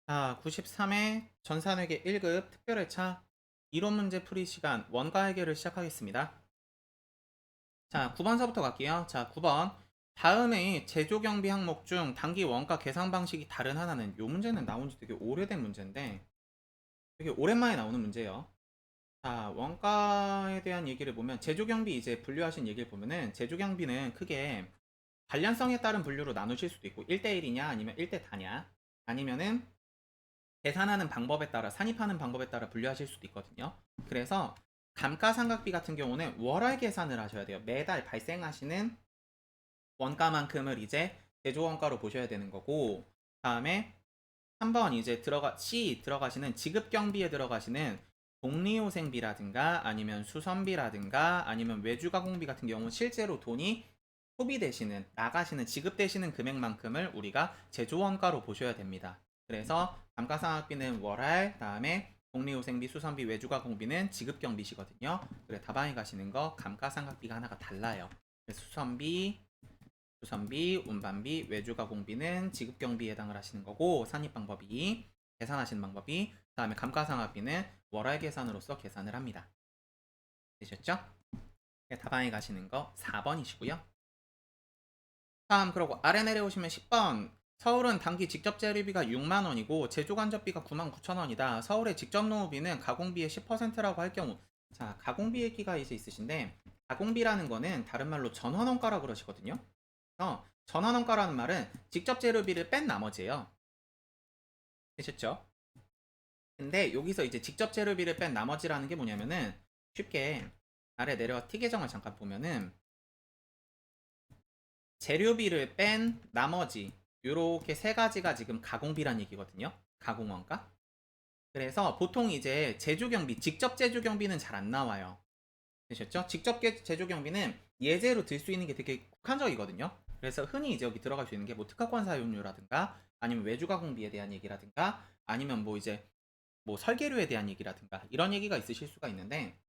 자, 93회 전산회계 1급 특별회차 이론 문제 풀이 시간 원가 해결을 시작하겠습니다. 자, 9번서부터 갈게요. 자, 9번. 다음의 제조경비 항목 중 단기 원가 계산 방식이 다른 하나는 이 문제는 나온 지 되게 오래된 문제인데 되게 오랜만에 나오는 문제예요. 자, 원가에 대한 얘기를 보면 제조경비 이제 분류하신 얘기를 보면은 제조경비는 크게 관련성에 따른 분류로 나누실 수도 있고 1대1이냐 아니면 1대 다냐 아니면은 계산하는 방법에 따라 산입하는 방법에 따라 분류하실 수도 있거든요. 그래서 감가상각비 같은 경우는 월할 계산을 하셔야 돼요. 매달 발생하시는 원가만큼을 이제 제조원가로 보셔야 되는 거고, 다음에 3번 이제 C 들어가시는 지급경비에 들어가시는 복리후생비라든가 아니면 수선비라든가 아니면 외주가공비 같은 경우 실제로 돈이 소비되시는 나가시는 지급되시는 금액만큼을 우리가 제조원가로 보셔야 됩니다. 그래서 감가상각비는 월할, 다음에 복리후생비, 수선비, 외주가공비는 지급경비시거든요. 그래 답안에 가시는 거 감가상각비가 하나가 달라요. 수선비, 운반비, 외주가공비는 지급경비에 해당을 하시는 거고 산입 방법이 계산하시는 방법이 다음에 감가상각비는 월할 계산으로서 계산을 합니다. 되셨죠? 네, 답안에 가시는 거 4번이시고요. 다음 그리고 아래 내려오시면 10번 서울은 단기 직접 재료비가 6만원이고 제조간접비가 99,000원이다. 서울의 직접 노무비는 가공비의 10%라고 할 경우 자 가공비 얘기가 이제 있으신데 가공비라는 거는 다른 말로 전환원가라고 그러시거든요. 전환원가라는 말은 직접 재료비를 뺀 나머지예요. 되셨죠? 근데 여기서 이제 직접 재료비를 뺀 나머지라는 게 뭐냐면은 쉽게 아래 내려와 T 계정을 잠깐 보면은 재료비를 뺀 나머지 요렇게 세 가지가 지금 가공비란 얘기거든요. 가공원가. 그래서 보통 이제 제조경비, 직접 제조경비는 잘 안 나와요. 되셨죠? 직접 제조경비는 예제로 들 수 있는 게 되게 국한적이거든요. 그래서 흔히 이제 여기 들어갈 수 있는 게 뭐 특허권 사용료라든가 아니면 외주가공비에 대한 얘기라든가 아니면 뭐 이제 뭐 설계료에 대한 얘기라든가 이런 얘기가 있으실 수가 있는데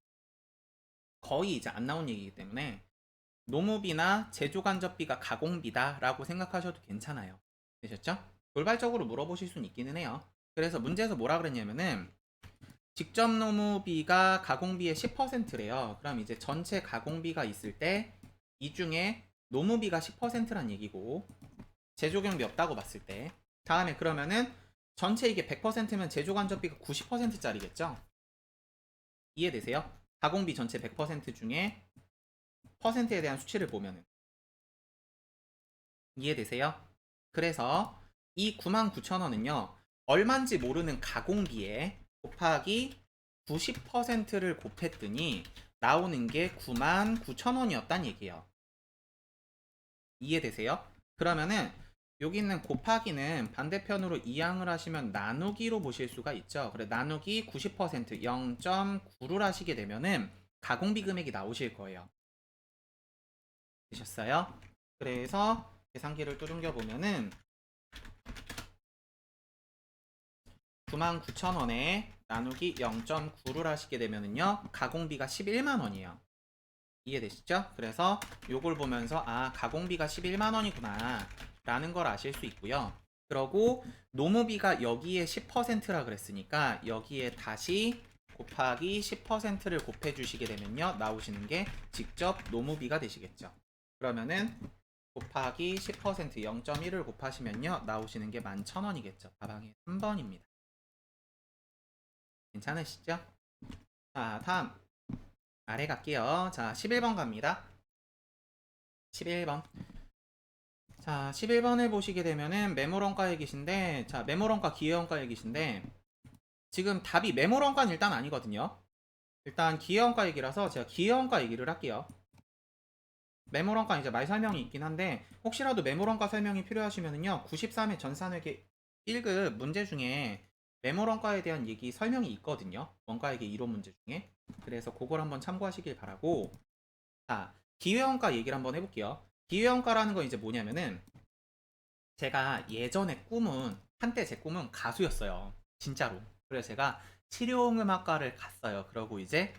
거의 이제 안 나온 얘기이기 때문에 노무비나 제조간접비가 가공비다라고 생각하셔도 괜찮아요. 되셨죠? 돌발적으로 물어보실 수는 있기는 해요. 그래서 문제에서 뭐라 그랬냐면은 직접 노무비가 가공비의 10%래요. 그럼 이제 전체 가공비가 있을 때 이 중에 노무비가 10%란 얘기고 제조경비 없다고 봤을 때 다음에 그러면은 전체 이게 100%면 제조간접비가 90%짜리겠죠? 이해되세요? 가공비 전체 100% 중에 퍼센트에 대한 수치를 보면은 이해되세요? 그래서 이 99,000원은요 얼만지 모르는 가공비에 곱하기 90%를 곱했더니 나오는 게 99,000원이었단 얘기예요. 이해되세요? 그러면은 여기 있는 곱하기는 반대편으로 이항을 하시면 나누기로 보실 수가 있죠. 그래 나누기 90% 0.9를 하시게 되면은 가공비 금액이 나오실 거예요. 되셨어요? 그래서 계산기를 두둥겨 보면은 99,000원에 나누기 0.9를 하시게 되면은요 가공비가 11만원이에요. 이해되시죠? 그래서 요걸 보면서 아 가공비가 11만원이구나 라는 걸 아실 수 있고요. 그러고 노무비가 여기에 10%라 그랬으니까 여기에 다시 곱하기 10%를 곱해 주시게 되면요 나오시는 게 직접 노무비가 되시겠죠. 그러면은 곱하기 10% 0.1을 곱하시면요 나오시는 게 11,000원이겠죠. 가방이 3번입니다. 괜찮으시죠? 자 다음 아래 갈게요. 자 11번 갑니다. 11번 자 11번을 보시게 되면은 메모런가 얘기신데 자 메모런가 기회원가 얘기신데 지금 답이 메모런가는 일단 아니거든요. 일단 기회원가 얘기라서 제가 기회원가 얘기를 할게요. 메모런가 이제 말 설명이 있긴 한데 혹시라도 메모런가 설명이 필요하시면은요 93회 전산회계 1급 문제 중에 메모런가에 대한 얘기 설명이 있거든요. 원가회계 이론 문제 중에. 그래서 그걸 한번 참고하시길 바라고 자 기회원가 얘기를 한번 해볼게요. 기회원가라는 건 이제 뭐냐면은 제가 예전에 한때 제 꿈은 가수였어요. 진짜로. 그래서 제가 실용음악과를 갔어요. 그러고 이제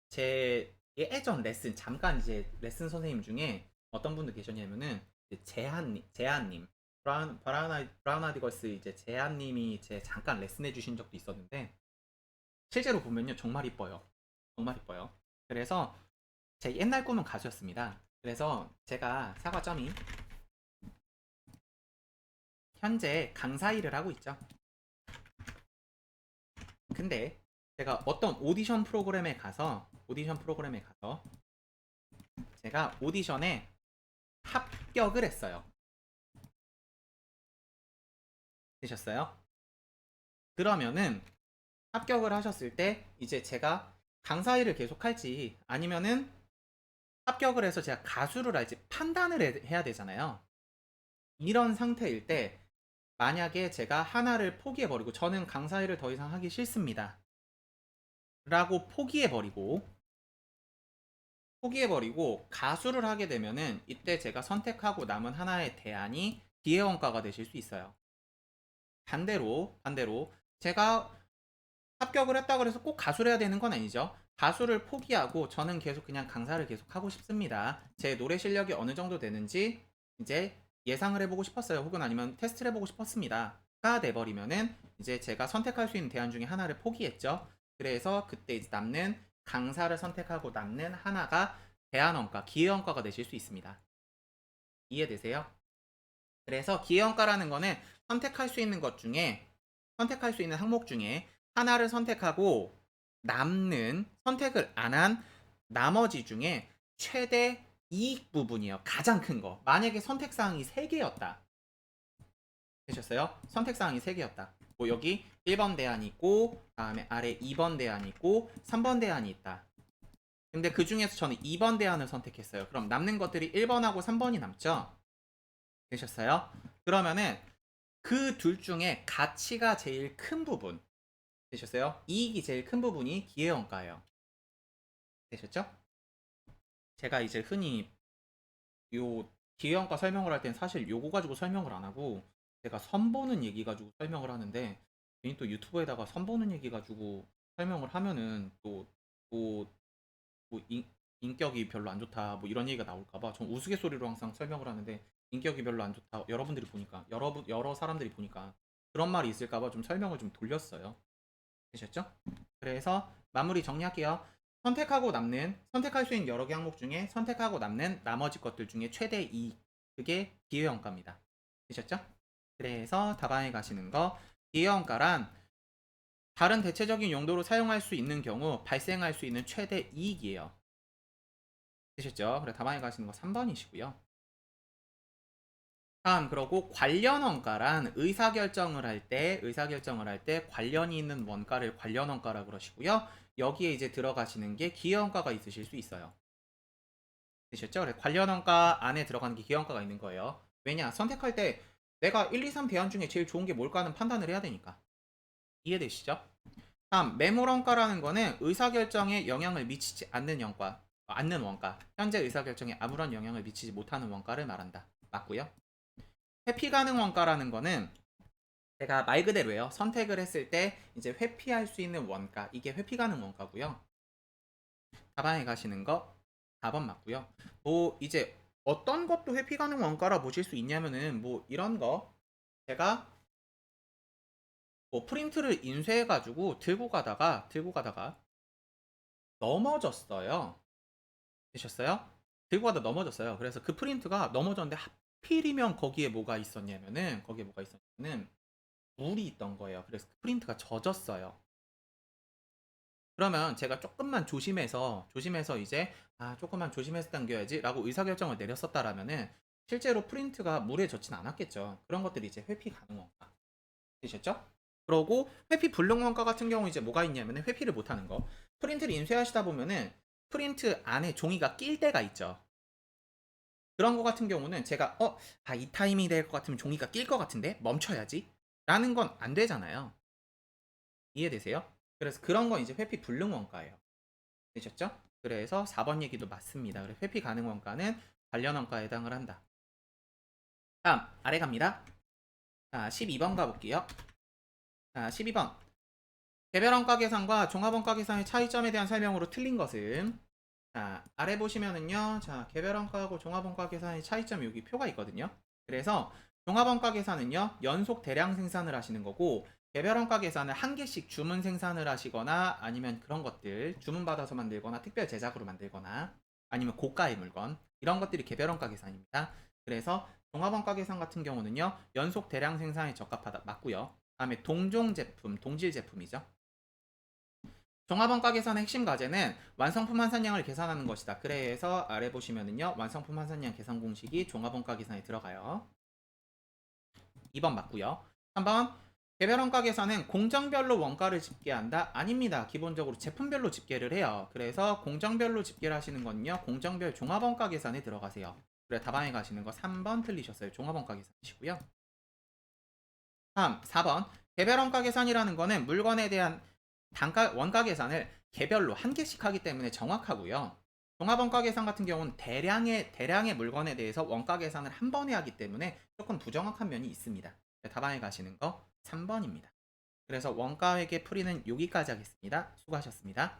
제 예전 레슨 잠깐 이제 레슨 선생님 중에 어떤 분들 계셨냐면은 재한님 브라우나디걸스 이제 재한님이 제 잠깐 레슨해 주신 적도 있었는데 실제로 보면요 정말 이뻐요. 정말 이뻐요. 그래서 제 옛날 꿈은 가수였습니다. 그래서 제가 사과점이 현재 강사 일을 하고 있죠. 근데 제가 어떤 오디션 프로그램에 가서 제가 오디션에 합격을 했어요. 되셨어요? 그러면은 합격을 하셨을 때 이제 제가 강사 일을 계속 할지 아니면은 합격을 해서 제가 가수를 할지 판단을 해야 되잖아요. 이런 상태일 때 만약에 제가 하나를 포기해버리고 저는 강사 일을 더 이상 하기 싫습니다. 라고 포기해버리고 가수를 하게 되면은 이때 제가 선택하고 남은 하나의 대안이 기회원가가 되실 수 있어요. 반대로 제가 합격을 했다 그래서 꼭 가수를 해야 되는 건 아니죠. 가수를 포기하고 저는 계속 그냥 강사를 계속 하고 싶습니다. 제 노래 실력이 어느 정도 되는지 이제 예상을 해보고 싶었어요. 혹은 아니면 테스트를 해보고 싶었습니다. 가 돼버리면은 이제 제가 선택할 수 있는 대안 중에 하나를 포기했죠. 그래서 그때 이제 남는 강사를 선택하고 남는 하나가 대안원가, 기회원가가 되실 수 있습니다. 이해되세요? 그래서 기회원가라는 거는 선택할 수 있는 것 중에 선택할 수 있는 항목 중에 하나를 선택하고 남는 선택을 안 한 나머지 중에 최대 이익 부분이에요. 가장 큰 거. 만약에 선택사항이 3개였다. 되셨어요? 선택사항이 3개였다. 뭐 여기 1번 대안이 있고 다음에 아래 2번 대안이 있고 3번 대안이 있다. 근데 그 중에서 저는 2번 대안을 선택했어요. 그럼 남는 것들이 1번하고 3번이 남죠? 되셨어요? 그러면은 그 둘 중에 가치가 제일 큰 부분 되셨어요? 이익이 제일 큰 부분이 기회원가예요. 되셨죠? 제가 이제 흔히 요 기회원가 설명을 할 땐 사실 요거 가지고 설명을 안 하고 제가 선 보는 얘기 가지고 설명을 하는데 괜히 또 유튜브에다가 선 보는 얘기 가지고 설명을 하면은 또 뭐 인격이 별로 안 좋다 뭐 이런 얘기가 나올까봐 전 우스갯소리로 항상 설명을 하는데 인격이 별로 안 좋다 여러분들이 보니까 여러 사람들이 보니까 그런 말이 있을까봐 좀 설명을 좀 돌렸어요. 되셨죠? 그래서 마무리 정리할게요. 선택할 수 있는 여러 개 항목 중에 선택하고 남는 나머지 것들 중에 최대 2 그게 기회원가입니다. 되셨죠? 그래서 답안에 가시는 거 기회원가란 다른 대체적인 용도로 사용할 수 있는 경우 발생할 수 있는 최대 이익이에요. 되셨죠? 그래 답안에 가시는 거 3번이시고요. 다음 그러고 관련 원가란 의사결정을 할 때 관련이 있는 원가를 관련 원가라고 그러시고요. 여기에 이제 들어가시는 게 기회원가가 있으실 수 있어요. 되셨죠? 그래 관련 원가 안에 들어가는 게 기회원가가 있는 거예요. 왜냐? 선택할 때 내가 1, 2, 3 대안 중에 제일 좋은 게 뭘까 하는 판단을 해야 되니까. 이해되시죠? 다음 매물원가라는 거는 의사결정에 영향을 미치지 않는 원가. 현재 의사결정에 아무런 영향을 미치지 못하는 원가를 말한다. 맞고요. 회피 가능 원가라는 거는 제가 말 그대로예요. 선택을 했을 때 이제 회피할 수 있는 원가. 이게 회피 가능 원가고요. 답안에 가시는 거 4번 맞고요. 뭐 이제 어떤 것도 회피 가능 원가라 보실 수 있냐면은 뭐 이런 거 제가 뭐 프린트를 인쇄해 가지고 들고 가다가 넘어졌어요. 되셨어요? 들고 가다 넘어졌어요. 그래서 그 프린트가 넘어졌는데 하필이면 거기에 뭐가 있었냐면은 물이 있던 거예요. 그래서 그 프린트가 젖었어요. 그러면 제가 조금만 조심해서 이제 조금만 조심해서 당겨야지라고 의사결정을 내렸었다라면은 실제로 프린트가 물에 젖진 않았겠죠. 그런 것들이 이제 회피 가능 원가 되셨죠? 그러고 회피 불능 원가 같은 경우 이제 뭐가 있냐면은 회피를 못하는 거. 프린트를 인쇄하시다 보면은 프린트 안에 종이가 낄 때가 있죠. 그런 거 같은 경우는 제가 이 타이밍이 될 것 같으면 종이가 낄 것 같은데 멈춰야지 라는 건 안 되잖아요. 이해되세요? 그래서 그런 건 이제 회피 불능 원가예요. 되셨죠? 그래서 4번 얘기도 맞습니다. 그래서 회피 가능 원가는 관련 원가에 해당을 한다. 다음 아래 갑니다. 자 12번 가볼게요. 자 12번 개별 원가 계산과 종합 원가 계산의 차이점에 대한 설명으로 틀린 것은 자 아래 보시면은요 자 개별 원가하고 종합 원가 계산의 차이점 여기 표가 있거든요. 그래서 종합원가 계산은요, 연속 대량 생산을 하시는 거고, 개별원가 계산은 한 개씩 주문 생산을 하시거나 아니면 그런 것들, 주문 받아서 만들거나 특별 제작으로 만들거나 아니면 고가의 물건, 이런 것들이 개별원가 계산입니다. 그래서 종합원가 계산 같은 경우는요, 연속 대량 생산에 적합하다 맞고요. 다음에 동종 제품, 동질 제품이죠. 종합원가 계산의 핵심 과제는 완성품 환산량을 계산하는 것이다. 그래서 아래 보시면은요, 완성품 환산량 계산 공식이 종합원가 계산에 들어가요. 2번 맞고요. 3번 개별 원가 계산은 공정별로 원가를 집계한다? 아닙니다. 기본적으로 제품별로 집계를 해요. 그래서 공정별로 집계를 하시는 건요, 공정별 종합원가 계산에 들어가세요. 그래 답안에 가시는 거 3번 틀리셨어요. 종합원가 계산이시고요. 4번 개별 원가 계산이라는 거는 물건에 대한 단가 원가 계산을 개별로 한 개씩 하기 때문에 정확하고요. 종합원가 계산 같은 경우는 대량의 물건에 대해서 원가 계산을 한 번에 하기 때문에 조금 부정확한 면이 있습니다. 답안에 가시는 거 3번입니다. 그래서 원가 회계 풀이는 여기까지 하겠습니다. 수고하셨습니다.